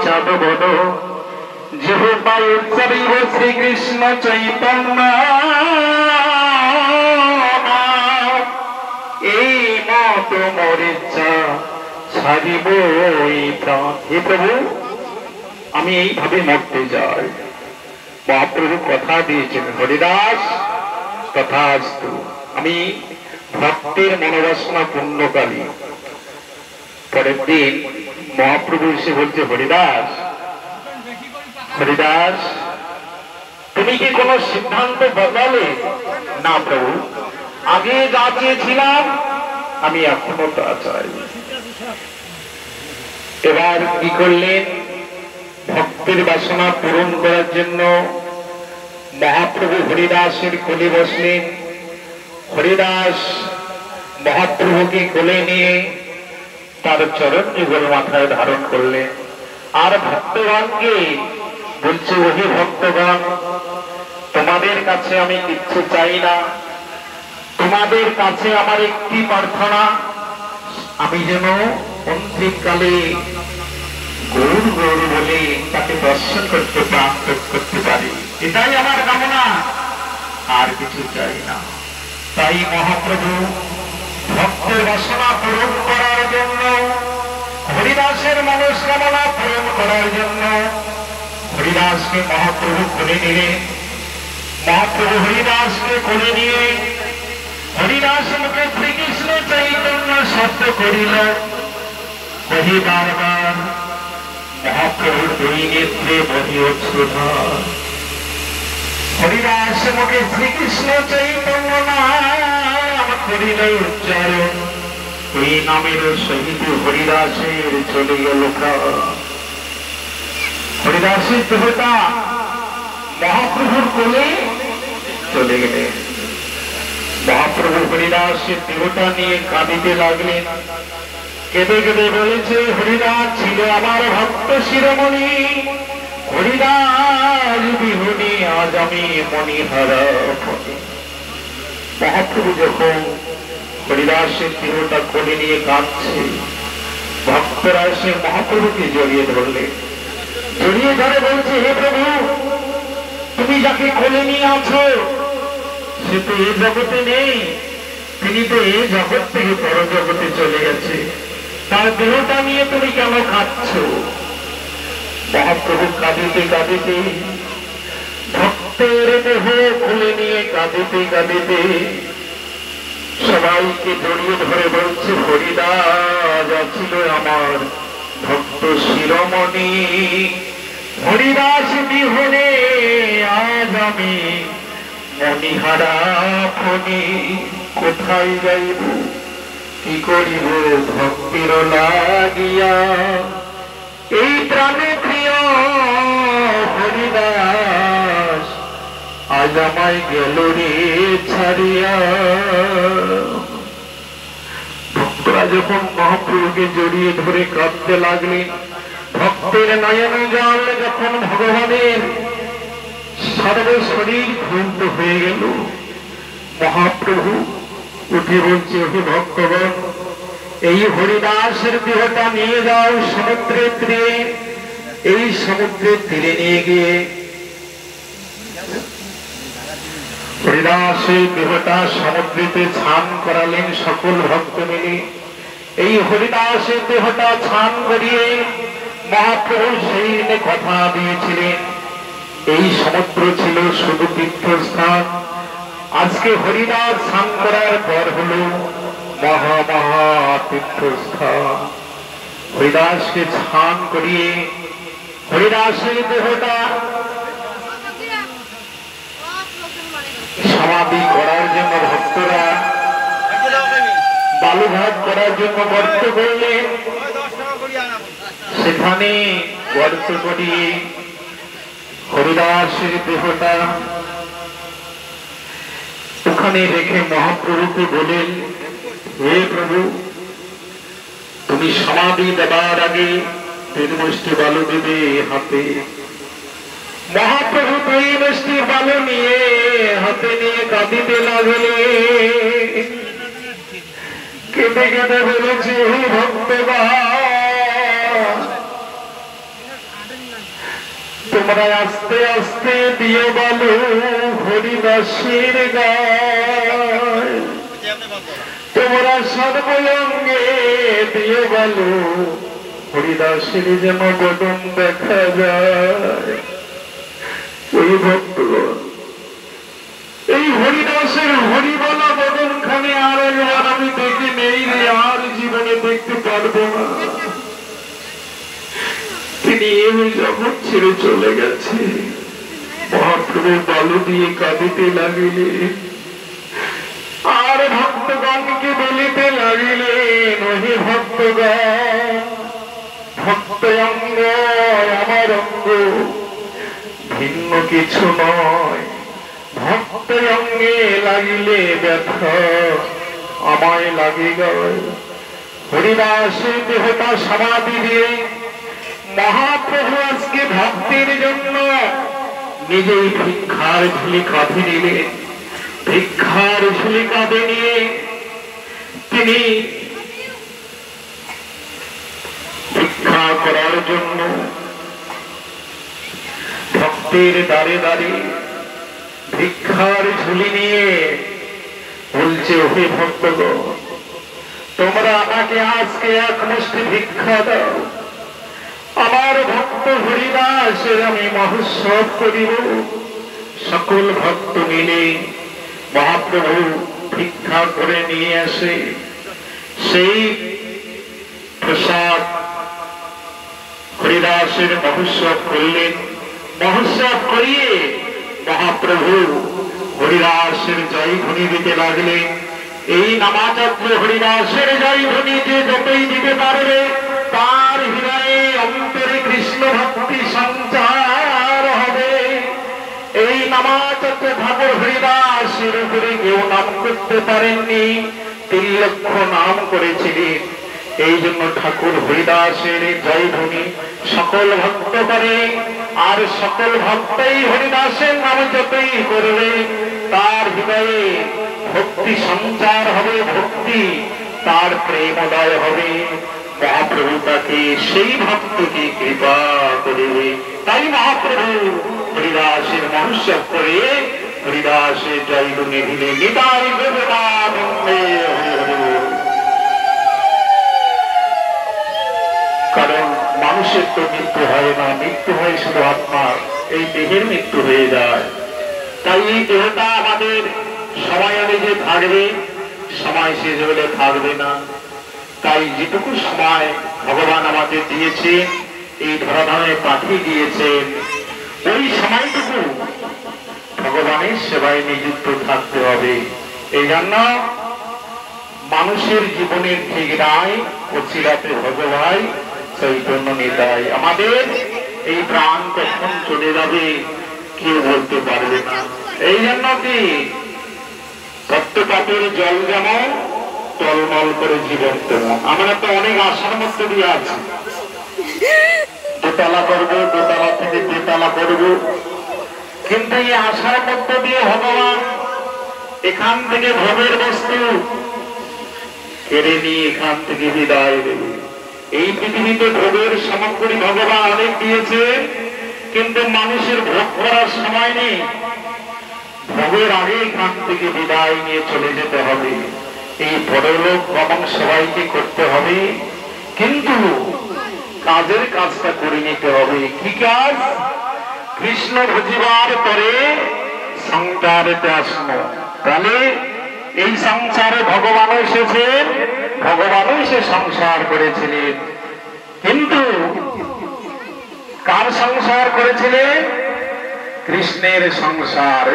চাঁদ বলো জিহ্বায় উচ্চারিব শ্রীকৃষ্ণ চৈতন্য এই মত মোর ইচ্ছা ছাড়িব এই প্রাণ। হে প্রভু, আমি এইভাবে মরতে যাই। মহাপ্রভু কথা দিয়েছেন, হরিদাস তথাস্তু। আমি ভক্তের মনোবাসনা পূর্ণকালী। পরের দিন মহাপ্রভু এসে বলছে, হরিদাস, হরিদাস তুমি কি কোন সিদ্ধান্ত বদলালে? না প্রভু, আগে যা চেয়েছিলাম আমি এখনো তা চাই। এবার কি করলেন? ভক্তের বাসনা পূরণ করার জন্য মহাপ্রভু হরিদাসের কোলে বসলেন। হরিদাস মহাপ্রভুকে কোলে নিয়ে তার চরণ যুগল মাথায় ধারণ করলেন। আর ভক্তগণকে বলছে, ওহে ভক্তগণ, তোমাদের কাছে আমি কিচ্ছু চাই না। তোমাদের কাছে আমার একটি প্রার্থনা, আমি যেন অন্তিমকালে গৌর গৌর বলে তাকে দর্শন করতে করতে পারি, এটাই আমার কামনা, আর কিছু চাই না। তাই মহাপ্রভু ভক্তের বাসনা পূরণ করার জন্য, হরিদাসের মনস্কামনা পূরণ করার জন্য হরিদাসকে মহাপ্রভু কোলে নিলেন। মহাপ্রভু হরিদাসকে কোলে নিয়ে হরিদাস মুখে শ্রীকৃষ্ণ চৈতন্য শব্দ করিল। কহি বারবার মহাপ্রভুর দুই নেত্রে বহি অশ্রুধার। হরিদাস মুখে শ্রীকৃষ্ণ চৈতন্য নাম করিল উচ্চারণ। এই নামের সহিত হরিদাসের চলে গেল প্রাণ। হরিদাসের দেহটা মহাপ্রভুর কোলে চলে গেলেন। মহাপ্রভু হরিদাসের দেহটা নিয়ে কাঁদিতে লাগলেন। কেঁদে কেঁদে বলেছে, হরিদাস ছিল আমার ভক্ত শিরোমণি, হরিদাস বিহুনি আজ আমি মণিহারা। মহাপ্রভু যখন হরিদাসের দেহটা কোলে নিয়ে কাঁদছে, ভক্তরা এসে মহাপ্রভুকে জড়িয়ে ধরলেন। জড়িয়ে ধরে বলছে, হে প্রভু, তুমি যাকে কোলে নিয়ে আছো সে তো এ জগতে নেই, তিনি তো এই জগৎ থেকে পর জগতে চলে গেছে, তার দেহটা নিয়ে তুমি কেন কাঁদছ? মহাপ্রভু কাঁদিতে কাঁদিতে, ভক্তের দেহ কোলে নিয়ে কাঁদিতে কাঁদিতে সবাইকে জড়িয়ে ধরে বলছে, হরিদাস ছিল আমার ভক্ত শিরোমণি, হরিদাস বিহনে আজ আমি মণিহারা ফণি। কোথায় যাইব, কি করিব ভক্তির লাগিয়া, এই প্রাণে প্রিয় হরিদাস আজ আমায় গেল রে ছাড়িয়া। ভক্তরা যখন মহাপ্রভুকে জড়িয়ে ধরে কাঁদতে লাগলেন, ভক্তের নয়ন জল যখন ভগবানের সর্বশরীর ধূর্ত হয়ে গেল, মহাপ্রভু উঠে বলছে, হে ভক্তগণ, এই হরিদাসের দেহটা নিয়ে যাও সমুদ্রের তীরে। এই সমুদ্রের তীরে নিয়ে গিয়ে হরিদাসের দেহটা সমুদ্রেতে স্নান করালেন সকল ভক্ত মিলে। এই হরিদাসের দেহটা স্নান করিয়ে মহাপ্রভু সেই দিনে কথা দিয়েছিলেন, এই সমুদ্র ছিল শুধু তীর্থস্থান। আজকে হরিদাস স্নান করার পর হল মহা মহা তীর্থস্থান। হরিদাসকে স্নান করিয়ে হরিদাসের দেহটা সমাধি করার জন্য ভক্তরা বালুঘাট করার জন্য গর্ত করলেন। সেখানে গর্ত করিয়ে হরিদাসের দেহটা ওখানে রেখে মহাপ্রভুকে বলেন, হে প্রভু, তুমি সমাধি দেবার আগে 3 মুষ্টি বালু দেবে হাতে। মহাপ্রভু 3 মুষ্টি বালু নিয়ে হাতে নিয়ে কাঁদিতে লাগলে। কেঁদে কেঁদে বলেছে, হে ভক্তগণ, তোমরা আস্তে আস্তে দিও বলো হরিদাসের গায়, তোমরা সর্বঙ্গে দিও বলো হরিদাসের যেন বদন দেখা যায়। ওই ভক্তগণ, এই হরিদাসের হরিবলা বদন খানে আর একবার আমি দেখে নেই রে, আর জীবনে দেখতে পারবো না। তিনি এই জগৎ ছেড়ে চলে গেছে। মহাপ্রভু বালু দিয়ে কাঁদিতে লাগিলে, আর ভক্তগণকে বলিতে লাগিলেন, ওহে ভক্তগণ, ভক্ত অঙ্গ আমার অঙ্গ, ভিন্ন কিছু নয়। ভক্ত অঙ্গে লাগিলে ব্যথা আমায় লাগে গায়। হরিদাসের দেহটা সমাধি দিয়ে মহাপ্রভু আজকে ভক্তির জন্য নিজেই ভিক্ষার ঝুলি কাঁধে নিলেন। ভিক্ষার ঝুলি কাঁধে নিয়ে তিনি ভিক্ষা করার জন্য ভক্তের দ্বারে দ্বারে ভিক্ষার ঝুলি নিয়ে বলছে, ওহে ভক্তগণ, তোমরা আমাকে আজকে এক মুষ্টি ভিক্ষা দাও, আমার ভক্ত হরিদাসের আমি মহোৎসব করিব। সকল ভক্ত মিলে মহাপ্রভু ভিক্ষা করে নিয়ে আসে। সেই প্রসাদ হরিদাসের মহোৎসব করলেন। মহোৎসব করিয়ে মহাপ্রভু হরিদাসের জয়ধ্বনি দিতে লাগলেন। এই নামাচার্য হরিদাসের জয়ধ্বনি যে যতই দিতে পারবে, তার হৃদয়ে অন্তরে কৃষ্ণ ভক্তি সঞ্চার হবে। এই নামাচার্য ঠাকুর হরিদাসের উপরে কেউ নাম করতে পারেননি, 3 লক্ষ নাম করেছিলেন। এই জন্য ঠাকুর হরিদাসের জয়ধ্বনি সকল ভক্ত করে, আর সকল ভক্তই হরিদাসের নাম যতই করবে, তার হৃদয়ে ভক্তি সঞ্চার হবে, ভক্তি তার প্রেমোদয় হবে। মহাপ্রভু তাকে সেই ভক্তকে কৃপা করবে। তাই মহাপ্রভু হরিদাসের মহোৎসব করে হরিদাসের জয়ধ্বনি দিলে। নিতাই গৌরানন্দে হরি হরি। কারণ মানুষের তো মৃত্যু হয় না, মৃত্যু হয় শুধু আত্মার। এই দেহের মৃত্যু হয়ে যায়। তাই এই দেহটা আমাদের সময় অনুযায়ী থাকবে, সময় শেষ হলে থাকবে না। তাই যেটুকু সময় ভগবান আমাদের দিয়েছে, এই ধরাধামে পাঠিয়ে দিয়েছেন, ওই সময়টুকু ভগবানের সেবায় নিযুক্ত থাকতে হবে। এই জন্য মানুষের জীবনের ঠিক নাই, কচিরাতে ভগবান চৈতন্য নিতাই। আমাদের এই প্রাণ কখন চলে যাবে কেউ বলতে পারবে না। এই জন্য কি সত্যপাতের জল যেমন টলমল করে জীবন তেমন। আমরা তো অনেক আশার মধ্যে দিয়ে আছি, দোতলা করবো, দোতলা থেকে তেতলা করবো, কিন্তু এই আশার মধ্যে দিয়ে ভগবান এখান থেকে ভোগের বস্তু কেড়ে নিয়ে এখান থেকে বিদায় দেবে। এই পৃথিবীতে ভোগের সামগ্রী ভগবান অনেক দিয়েছে, কিন্তু মানুষের ভোগ করার সময় নেই। ভোগের আগে এখান থেকে বিদায় নিয়ে চলে যেতে হবে। এই পরলোক গমন সবাইকে করতে হবে, কিন্তু কাজের কাজটা করে নিতে হবে। কি কাজ? কৃষ্ণ ভজিবার পরে সংসারেতে আসবো। তাহলে এই সংসারে ভগবানও এসেছেন, ভগবানও এসে সংসার করেছিলেন, কিন্তু কার সংসার করেছিলেন? কৃষ্ণের সংসার।